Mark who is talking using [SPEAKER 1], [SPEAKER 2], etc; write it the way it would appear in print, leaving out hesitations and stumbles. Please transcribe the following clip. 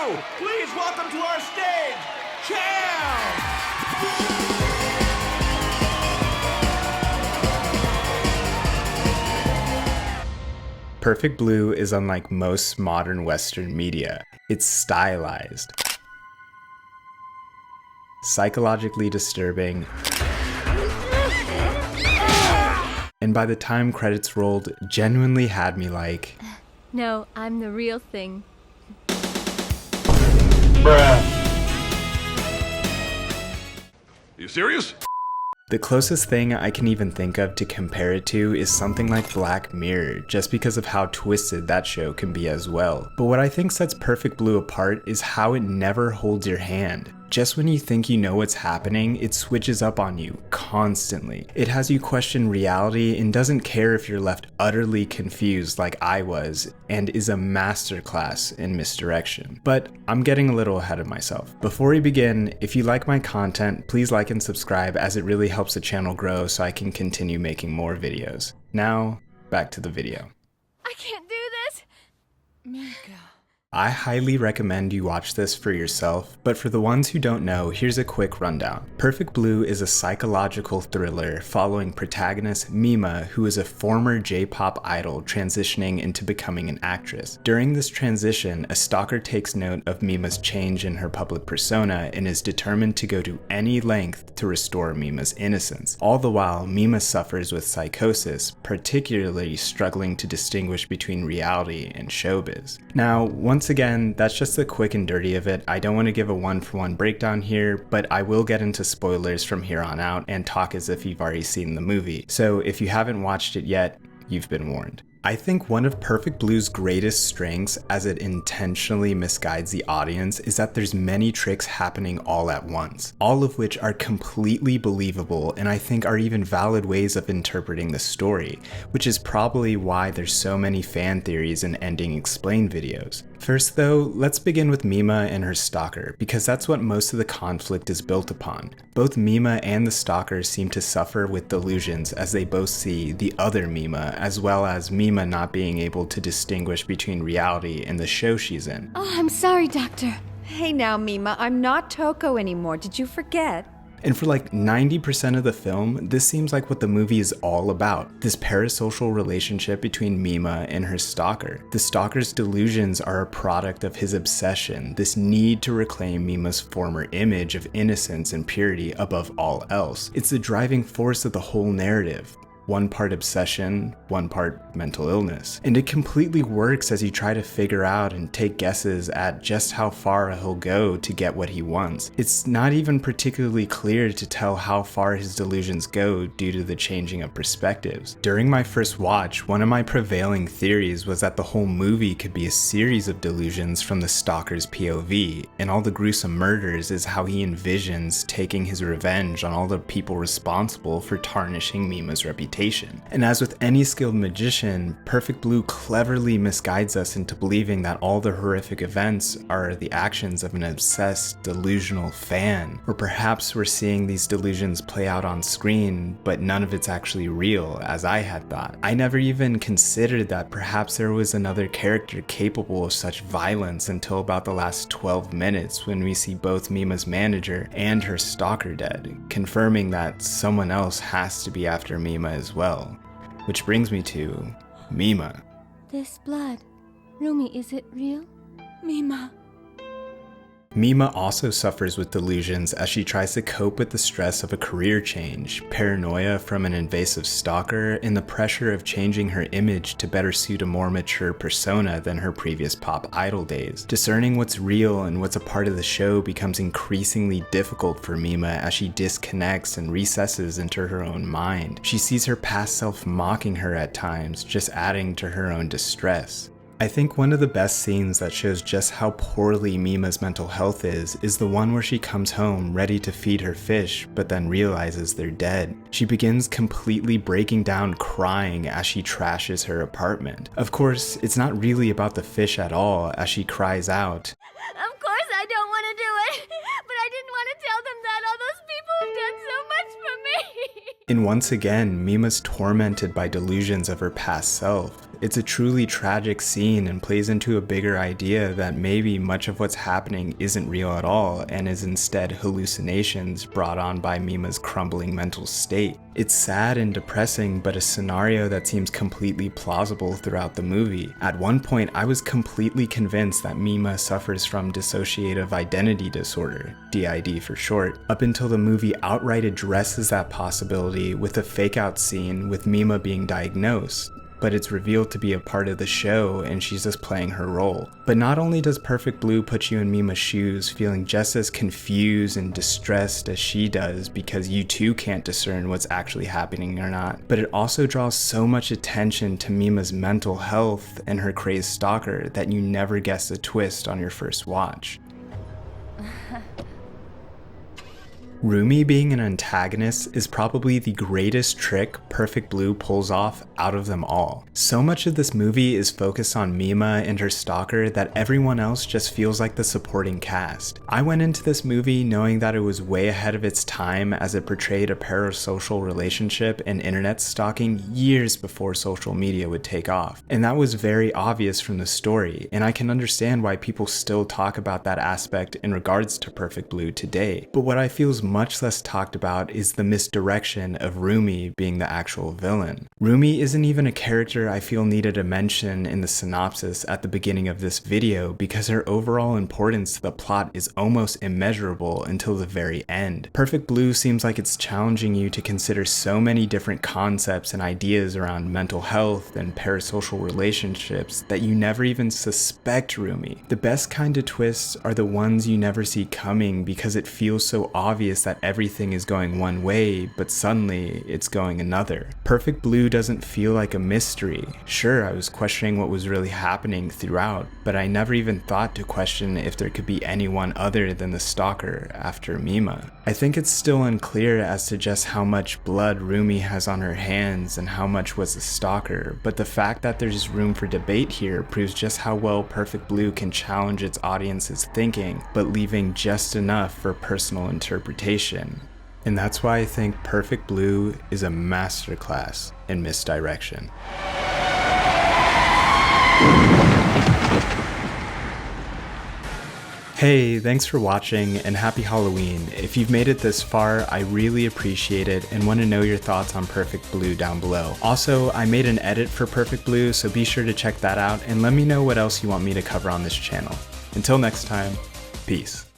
[SPEAKER 1] Blue, please welcome to our stage, Champ!
[SPEAKER 2] Perfect Blue is unlike most modern Western media. It's stylized, psychologically disturbing, and by the time credits rolled, genuinely had me like,
[SPEAKER 3] no, I'm the real thing.
[SPEAKER 1] Bruh. You serious?
[SPEAKER 2] The closest thing I can even think of to compare it to is something like Black Mirror, just because of how twisted that show can be as well. But what I think sets Perfect Blue apart is how it never holds your hand. Just when you think you know what's happening, it switches up on you constantly. It has you question reality and doesn't care if you're left utterly confused like I was, and is a masterclass in misdirection. But I'm getting a little ahead of myself. Before we begin, if you like my content, please like and subscribe, as it really helps the channel grow so I can continue making more videos. Now, back to the video.
[SPEAKER 3] I can't do this!
[SPEAKER 4] Mika.
[SPEAKER 2] I highly recommend you watch this for yourself, but for the ones who don't know, here's a quick rundown. Perfect Blue is a psychological thriller following protagonist Mima, who is a former J-pop idol transitioning into becoming an actress. During this transition, a stalker takes note of Mima's change in her public persona and is determined to go to any length to restore Mima's innocence. All the while, Mima suffers with psychosis, particularly struggling to distinguish between reality and showbiz. Now, once again, that's just the quick and dirty of it. I don't want to give a one-for-one breakdown here, but I will get into spoilers from here on out and talk as if you've already seen the movie. So if you haven't watched it yet, you've been warned. I think one of Perfect Blue's greatest strengths, as it intentionally misguides the audience, is that there's many tricks happening all at once, all of which are completely believable and I think are even valid ways of interpreting the story, which is probably why there's so many fan theories and ending explain videos. First though, let's begin with Mima and her stalker, because that's what most of the conflict is built upon. Both Mima and the stalker seem to suffer with delusions as they both see the other Mima, as well as Mima not being able to distinguish between reality and the show she's in.
[SPEAKER 3] Oh, I'm sorry, Doctor.
[SPEAKER 4] Hey now, Mima, I'm not Toko anymore. Did you forget?
[SPEAKER 2] And for like 90% of the film, this seems like what the movie is all about. This parasocial relationship between Mima and her stalker. The stalker's delusions are a product of his obsession, this need to reclaim Mima's former image of innocence and purity above all else. It's the driving force of the whole narrative. One part obsession, one part mental illness. And it completely works as you try to figure out and take guesses at just how far he'll go to get what he wants. It's not even particularly clear to tell how far his delusions go due to the changing of perspectives. During my first watch, one of my prevailing theories was that the whole movie could be a series of delusions from the stalker's POV, and all the gruesome murders is how he envisions taking his revenge on all the people responsible for tarnishing Mima's reputation. And as with any skilled magician, Perfect Blue cleverly misguides us into believing that all the horrific events are the actions of an obsessed, delusional fan. Or perhaps we're seeing these delusions play out on screen, but none of it's actually real, as I had thought. I never even considered that perhaps there was another character capable of such violence until about the last 12 minutes when we see both Mima's manager and her stalker dead, confirming that someone else has to be after Mima as well. Which brings me to Mima.
[SPEAKER 3] This blood. Rumi, is it real?
[SPEAKER 4] Mima.
[SPEAKER 2] Mima also suffers with delusions as she tries to cope with the stress of a career change, paranoia from an invasive stalker, and the pressure of changing her image to better suit a more mature persona than her previous pop idol days. Discerning what's real and what's a part of the show becomes increasingly difficult for Mima as she disconnects and recesses into her own mind. She sees her past self mocking her at times, just adding to her own distress. I think one of the best scenes that shows just how poorly Mima's mental health is the one where she comes home ready to feed her fish, but then realizes they're dead. She begins completely breaking down crying as she trashes her apartment. Of course, it's not really about the fish at all as she cries out,
[SPEAKER 3] Of course I don't want to do it, but I didn't want to tell them that all those people have done so much for me.
[SPEAKER 2] And once again, Mima's tormented by delusions of her past self. It's a truly tragic scene and plays into a bigger idea that maybe much of what's happening isn't real at all and is instead hallucinations brought on by Mima's crumbling mental state. It's sad and depressing, but a scenario that seems completely plausible throughout the movie. At one point, I was completely convinced that Mima suffers from dissociative identity disorder, DID for short, up until the movie outright addresses that possibility with a fake-out scene with Mima being diagnosed. But it's revealed to be a part of the show and she's just playing her role. But not only does Perfect Blue put you in Mima's shoes feeling just as confused and distressed as she does because you too can't discern what's actually happening or not, but it also draws so much attention to Mima's mental health and her crazed stalker that you never guess the twist on your first watch. Rumi being an antagonist is probably the greatest trick Perfect Blue pulls off out of them all. So much of this movie is focused on Mima and her stalker that everyone else just feels like the supporting cast. I went into this movie knowing that it was way ahead of its time as it portrayed a parasocial relationship and internet stalking years before social media would take off. And that was very obvious from the story, and I can understand why people still talk about that aspect in regards to Perfect Blue today. But what I feel is much less talked about is the misdirection of Rumi being the actual villain. Rumi isn't even a character I feel needed a mention in the synopsis at the beginning of this video because her overall importance to the plot is almost immeasurable until the very end. Perfect Blue seems like it's challenging you to consider so many different concepts and ideas around mental health and parasocial relationships that you never even suspect Rumi. The best kind of twists are the ones you never see coming because it feels so obvious that everything is going one way, but suddenly it's going another. Perfect Blue doesn't feel like a mystery. Sure, I was questioning what was really happening throughout, but I never even thought to question if there could be anyone other than the stalker after Mima. I think it's still unclear as to just how much blood Rumi has on her hands and how much was the stalker, but the fact that there's room for debate here proves just how well Perfect Blue can challenge its audience's thinking, but leaving just enough for personal interpretation. And that's why I think Perfect Blue is a masterclass in misdirection. Hey, thanks for watching and happy Halloween. If you've made it this far, I really appreciate it and want to know your thoughts on Perfect Blue down below. Also, I made an edit for Perfect Blue, so be sure to check that out and let me know what else you want me to cover on this channel. Until next time, peace.